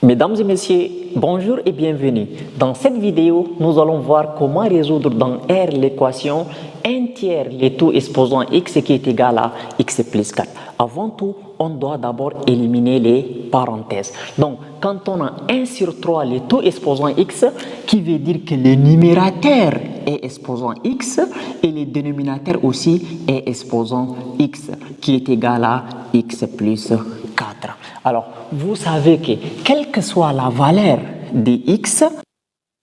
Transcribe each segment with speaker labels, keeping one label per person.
Speaker 1: Mesdames et messieurs, bonjour et bienvenue. Dans cette vidéo, nous allons voir comment résoudre dans R l'équation 1 tiers les taux exposant x qui est égal à x plus 4. Avant tout, on doit d'abord éliminer les parenthèses. Donc, quand on a 1 sur 3 les taux exposant x, qui veut dire que le numérateur est exposant x et le dénominateur aussi est exposant x, qui est égal à x plus 4. Alors, vous savez que quelle que soit la valeur de x,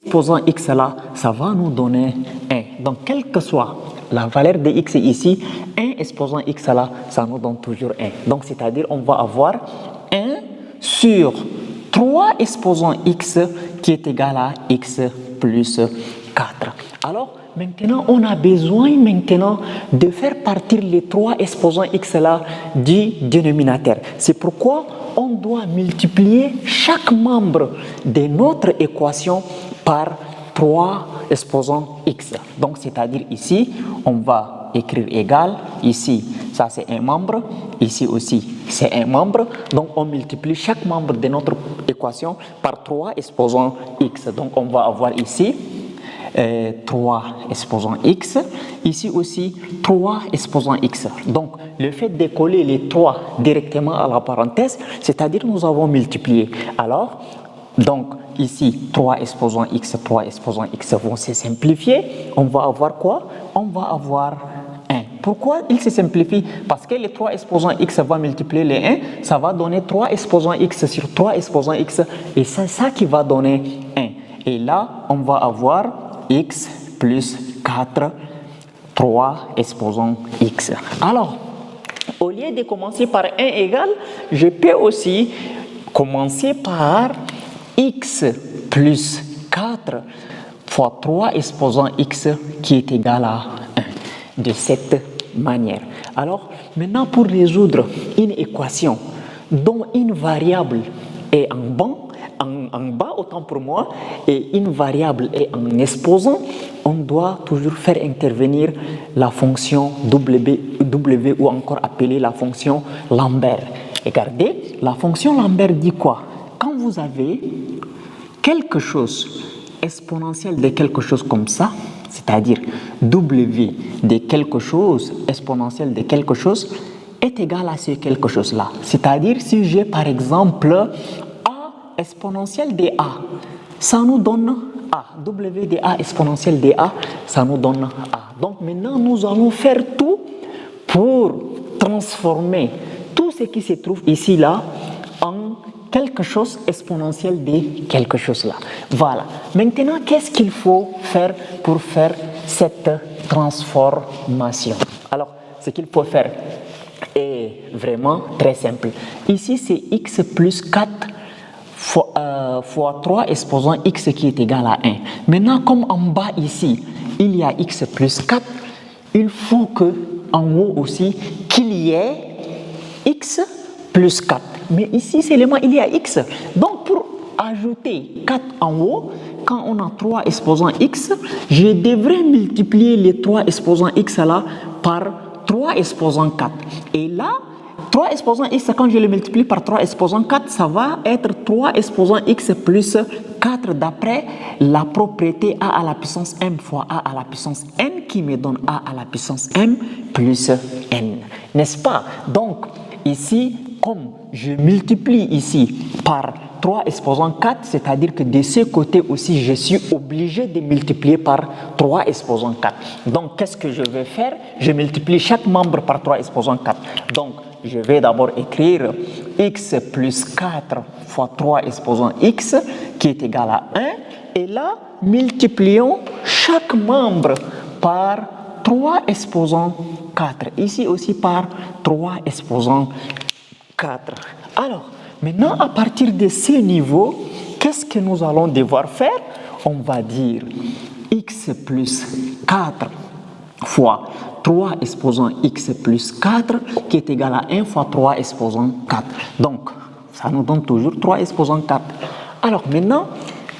Speaker 1: exposant x là, ça va nous donner 1. Donc, quelle que soit la valeur de x ici, 1 exposant x là, ça nous donne toujours 1. Donc, c'est-à-dire on va avoir 1 sur 3 exposant x qui est égal à x plus 4. Alors, maintenant, on a besoin maintenant de faire partir les 3 exposants x là du dénominateur. C'est pourquoi on doit multiplier chaque membre de notre équation par 3 exposants x. Donc, c'est-à-dire ici, on va écrire égal. Ici, ça c'est un membre. Ici aussi, c'est un membre. Donc, on multiplie chaque membre de notre équation par 3 exposants x. Donc, on va avoir ici 3 exposant x, ici aussi 3 exposant x. Donc, le fait de coller les 3 directement à la parenthèse, c'est-à-dire nous avons multiplié. Alors, donc, ici, 3 exposant x vont se simplifier. On va avoir quoi? On va avoir 1. Pourquoi il se simplifie? Parce que les 3 exposants x va multiplier les 1, ça va donner 3 exposants x sur 3 exposants x, et c'est ça qui va donner 1. Et là, on va avoir x plus 4, 3 exposant x. Alors, au lieu de commencer par 1 égal, je peux aussi commencer par x plus 4 fois 3 exposant x qui est égal à 1. De cette manière. Alors, maintenant pour résoudre une équation dont une variable est en bas, autant pour moi, et une variable est en exposant, on doit toujours faire intervenir la fonction W ou encore appeler la fonction Lambert. Regardez, la fonction Lambert dit quoi? Quand vous avez quelque chose exponentiel de quelque chose comme ça, c'est-à-dire W de quelque chose exponentiel de quelque chose est égal à ce quelque chose là. C'est-à-dire si j'ai par exemple exponentielle de A, ça nous donne A. W de A exponentielle de A, ça nous donne A. Donc maintenant, nous allons faire tout pour transformer tout ce qui se trouve ici, là, en quelque chose exponentiel de quelque chose là. Voilà. Maintenant, qu'est-ce qu'il faut faire pour faire cette transformation? Alors, ce qu'il faut faire est vraiment très simple. Ici, c'est x plus 4 fois 3 exposant x qui est égal à 1. Maintenant, comme en bas ici, il y a x plus 4, il faut que en haut aussi, qu'il y ait x plus 4. Mais ici, seulement il y a x. Donc, pour ajouter 4 en haut, quand on a 3 exposants x, je devrais multiplier les 3 exposants x là par 3 exposants 4. Et là, 3 exposants x, quand je le multiplie par 3 exposants 4, ça va être 3 exposants x plus 4 d'après la propriété a à la puissance m fois a à la puissance n qui me donne a à la puissance m plus n. N'est-ce pas? Donc, ici, comme je multiplie ici par 3 exposant 4, c'est-à-dire que de ce côté aussi, je suis obligé de multiplier par 3 exposant 4. Donc, qu'est-ce que je vais faire? Je multiplie chaque membre par 3 exposant 4. Donc, je vais d'abord écrire x plus 4 fois 3 exposant x qui est égal à 1. Et là, multiplions chaque membre par 3 exposant 4. Ici aussi par 3 exposant 4. Alors, maintenant, à partir de ce niveau, qu'est-ce que nous allons devoir faire? On va dire x plus 4 fois 3 exposant x plus 4 qui est égal à 1 fois 3 exposant 4. Donc, ça nous donne toujours 3 exposant 4. Alors maintenant,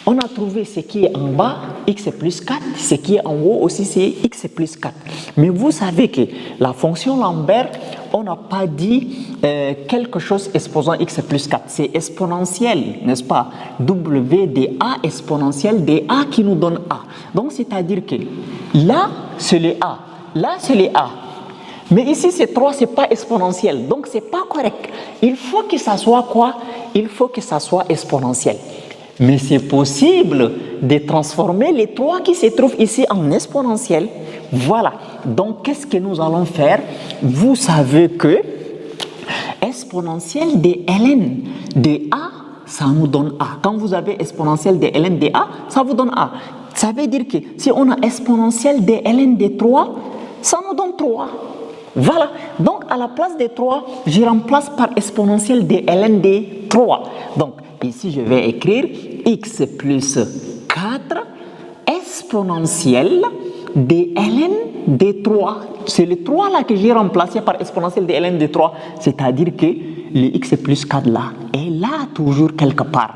Speaker 1: On a trouvé ce qui est en bas, x plus 4, ce qui est en haut aussi, c'est x plus 4. Mais vous savez que la fonction Lambert, on n'a pas dit quelque chose exposant x plus 4. C'est exponentiel, n'est-ce pas? W de A exponentielle de A qui nous donne A. Donc, c'est-à-dire que là, c'est le A. Là, c'est le A. Mais ici, c'est 3, ce n'est pas exponentiel. Donc, ce n'est pas correct. Il faut que ça soit quoi? Il faut que ça soit exponentiel. Mais c'est possible de transformer les 3 qui se trouvent ici en exponentiel. Voilà. Donc, qu'est-ce que nous allons faire? Vous savez que exponentielle de ln de A, ça nous donne A. Quand vous avez exponentielle de ln de A, ça vous donne A. Ça veut dire que si on a exponentielle de ln de 3, ça nous donne 3. Voilà. Donc, à la place de 3, je remplace par exponentielle de ln de 3. Donc, ici, je vais écrire x plus 4 exponentielle de ln de 3. C'est le 3 là que j'ai remplacé par exponentielle de ln de 3. C'est-à-dire que le x plus 4 là est là toujours quelque part.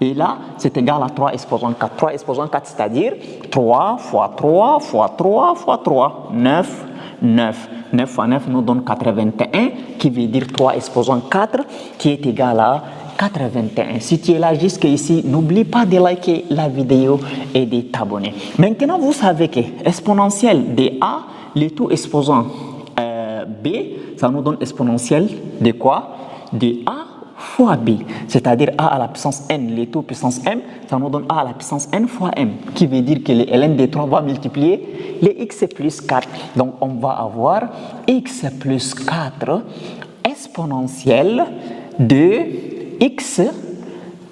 Speaker 1: Et là, c'est égal à 3 exposant 4. 3 exposant 4, c'est-à-dire 3 fois 3 fois 3 fois 3. 9, 9. 9 fois 9 nous donne 81, qui veut dire 3 exposant 4, qui est égal à 81. Si tu es là jusqu'ici, n'oublie pas de liker la vidéo et de t'abonner. Maintenant, vous savez que exponentielle de A, le tout exposant B, ça nous donne exponentielle de quoi? De A fois B. C'est-à-dire A à la puissance n, le tout puissance m, ça nous donne A à la puissance n fois m, qui veut dire que le ln de 3 va multiplier les x plus 4. Donc, on va avoir x plus 4 exponentielle de x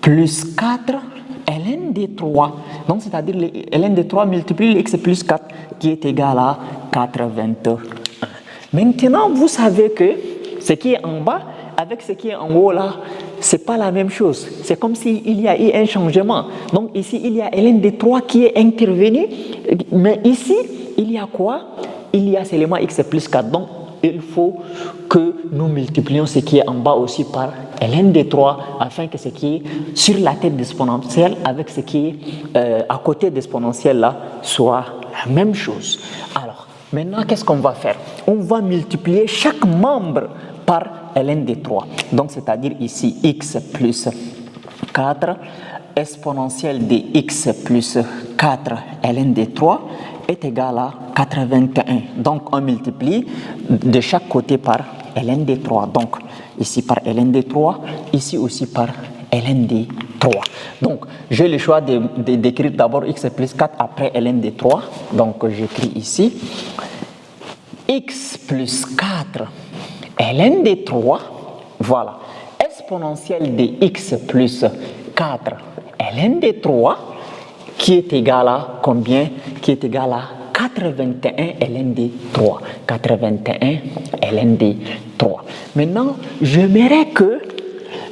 Speaker 1: plus 4 ln de 3. Donc, c'est-à-dire le ln de 3 multiplie le x plus 4 qui est égal à 81. Maintenant, vous savez que ce qui est en bas avec ce qui est en haut là, c'est pas la même chose. C'est comme s'il y a eu un changement. Donc, ici, il y a ln de 3 qui est intervenu. Mais ici, il y a quoi? Il y a seulement x plus 4. Donc, il faut que nous multiplions ce qui est en bas aussi par ln de 3 afin que ce qui est sur la tête d'exponentielle avec ce qui est à côté d'exponentielle là soit la même chose. Alors, maintenant, qu'est-ce qu'on va faire? On va multiplier chaque membre par ln de 3. Donc, c'est-à-dire ici x plus 4 exponentielle de x plus 4 ln de 3 est égal à 81. Donc, on multiplie de chaque côté par ln de 3. Donc, ici par ln de 3, ici aussi par ln de 3. Donc, j'ai le choix d'écrire d'abord x plus 4 après ln de 3. Donc, j'écris ici x plus 4 ln de 3, voilà, exponentielle de x plus 4 ln de 3, qui est égal à combien? Qui est égal à 81 ln de 3. 81 ln de 3. Maintenant, j'aimerais que,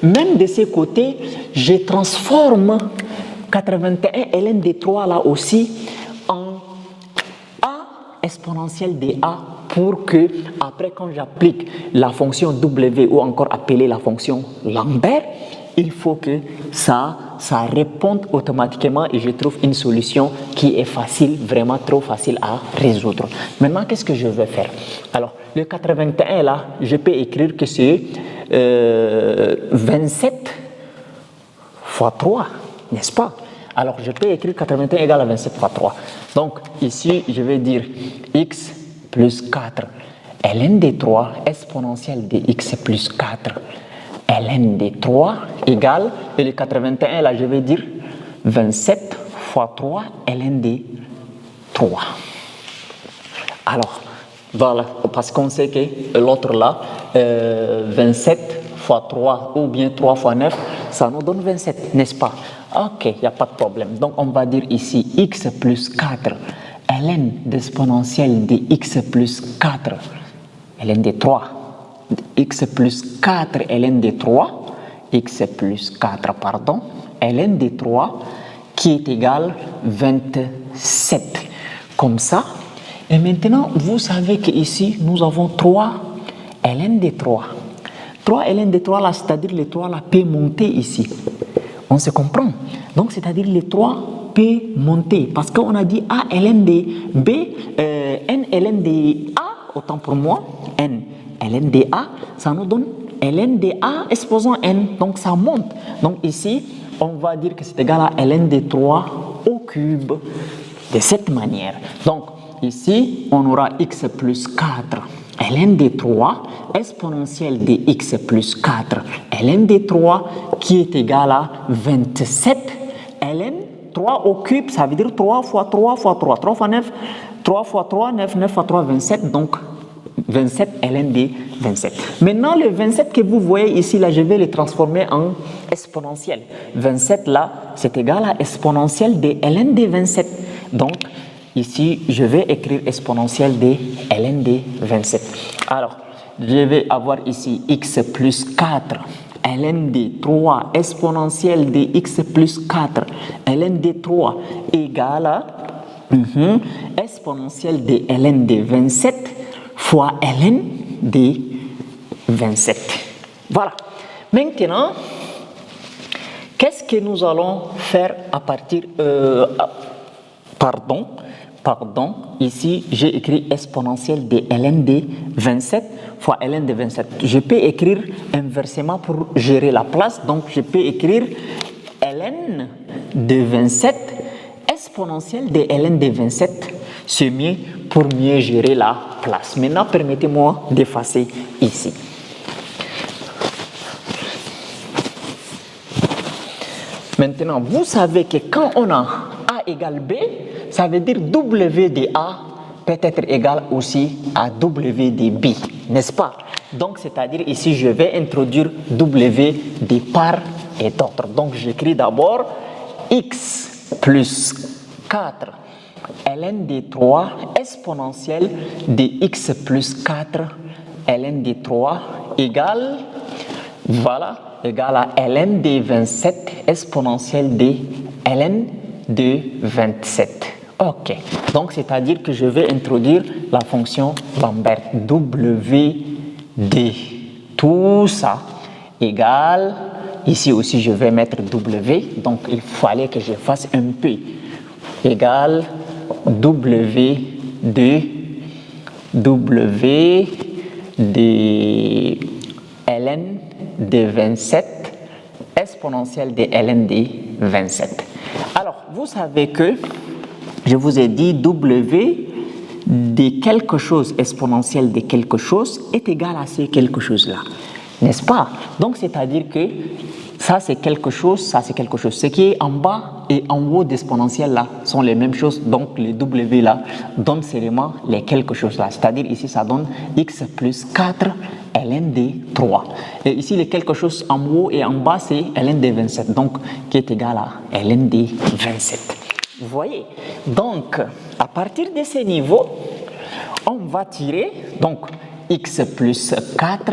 Speaker 1: même de ce côté, je transforme 81 ln de 3 là aussi en a exponentielle de a, pour que, après, quand j'applique la fonction W ou encore appeler la fonction Lambert, il faut que ça réponde automatiquement et je trouve une solution qui est facile, vraiment trop facile à résoudre. Maintenant, qu'est-ce que je vais faire? Alors, le 81 là, je peux écrire que c'est 27 fois 3, n'est-ce pas? Alors, je peux écrire 81 égale à 27 fois 3. Donc, ici, je vais dire x plus 4 ln de 3 exponentielle de x plus 4 ln de 3 égale, et le 81 là je vais dire 27 fois 3 ln de 3. Alors voilà, parce qu'on sait que l'autre là 27 fois 3 ou bien 3 fois 9, ça nous donne 27, n'est-ce pas? Ok, il n'y a pas de problème. Donc on va dire ici x plus 4 ln d'exponentielle de x plus 4 ln de 3, x plus 4 ln de 3, x plus 4, pardon, ln de 3 qui est égal 27. Comme ça. Et maintenant, vous savez qu'ici, nous avons 3 ln de 3. 3 ln de 3 là, c'est-à-dire les 3 là, peut monter ici. On se comprend. Donc, c'est-à-dire les 3 peut monter parce qu'on a dit A ln de B, N ln de A, autant pour moi, N ln de A, ça nous donne ln de A exposant N, donc ça monte. Donc ici, on va dire que c'est égal à ln de 3 au cube de cette manière. Donc ici, on aura x plus 4 ln de 3 exponentielle de x plus 4 ln de 3 qui est égal à 27 ln 3 au cube, ça veut dire 3 fois 3 fois 3, 3 fois 9, 3 fois 3, 9, 9 fois 3, 27, donc 27 ln de 27. Maintenant, le 27 que vous voyez ici, là, je vais le transformer en exponentielle. 27 là, c'est égal à exponentielle de ln de 27. Donc, ici, je vais écrire exponentielle de ln de 27. Alors, je vais avoir ici x plus 4 ln de 3 exponentielle de x plus 4 ln de 3 égale à exponentielle de ln de 27 fois ln de 27. Voilà. Maintenant, qu'est-ce que nous allons faire à partir... Pardon, ici j'ai écrit exponentielle de ln de 27 fois ln de 27. Je peux écrire inversement pour gérer la place, donc je peux écrire ln de 27 exponentielle de ln de 27. C'est mieux pour mieux gérer la place. Maintenant, permettez-moi d'effacer ici. Maintenant, vous savez que quand on a A égale B, ça veut dire W de A peut être égal aussi à W de B, n'est-ce pas? Donc, c'est-à-dire ici, je vais introduire W de part et d'autre. Donc, j'écris d'abord x plus 4 ln de 3 exponentielle de x plus 4 ln de 3 égale, voilà, égale à ln de 27 exponentielle de ln de 27. Ok, donc c'est-à-dire que je vais introduire la fonction Lambert. W de tout ça égale, ici aussi je vais mettre W, donc il fallait que je fasse un P, égale W de ln de 27 exponentielle de ln de 27. Alors, vous savez que je vous ai dit W de quelque chose exponentielle de quelque chose est égal à ce quelque chose-là, n'est-ce pas? Donc, c'est-à-dire que ça c'est quelque chose, ça c'est quelque chose. Ce qui est en bas et en haut d'exponentielle là sont les mêmes choses, donc les W là donnent seulement les quelque chose là. C'est-à-dire ici ça donne x plus 4 ln de 3. Et ici les quelque chose en haut et en bas c'est ln de 27, donc qui est égal à ln de 27. Vous voyez? Donc à partir de ce niveau, on va tirer donc x plus 4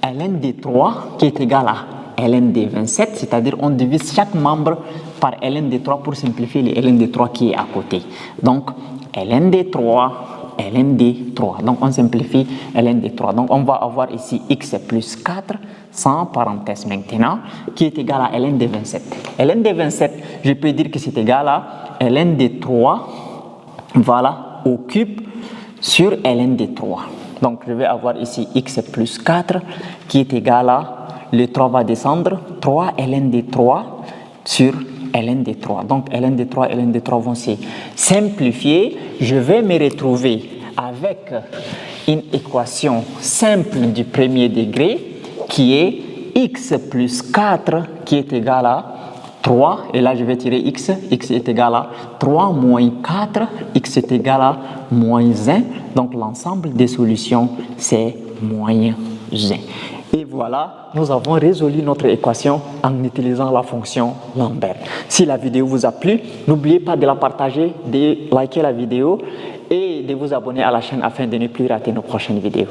Speaker 1: ln de 3 qui est égal à ln de 27, c'est-à-dire on divise chaque membre par ln de 3 pour simplifier le ln de 3 qui est à côté. Donc ln de 3, ln de 3. Donc on simplifie ln de 3. Donc on va avoir ici x plus 4 sans parenthèse maintenant qui est égal à ln de 27. ln de 27, je peux dire que c'est égal à ln de 3, voilà, au cube sur ln de 3. Donc je vais avoir ici x plus 4 qui est égal à, le 3 va descendre, 3 ln de 3 sur ln de 3. Donc ln de 3 et ln de 3 vont se simplifier. Je vais me retrouver avec une équation simple du premier degré qui est x plus 4 qui est égal à 3. Et là je vais tirer x est égal à 3 moins 4, x est égal à moins 1. Donc l'ensemble des solutions c'est moins 1. Et voilà, nous avons résolu notre équation en utilisant la fonction Lambert. Si la vidéo vous a plu, n'oubliez pas de la partager, de liker la vidéo et de vous abonner à la chaîne afin de ne plus rater nos prochaines vidéos.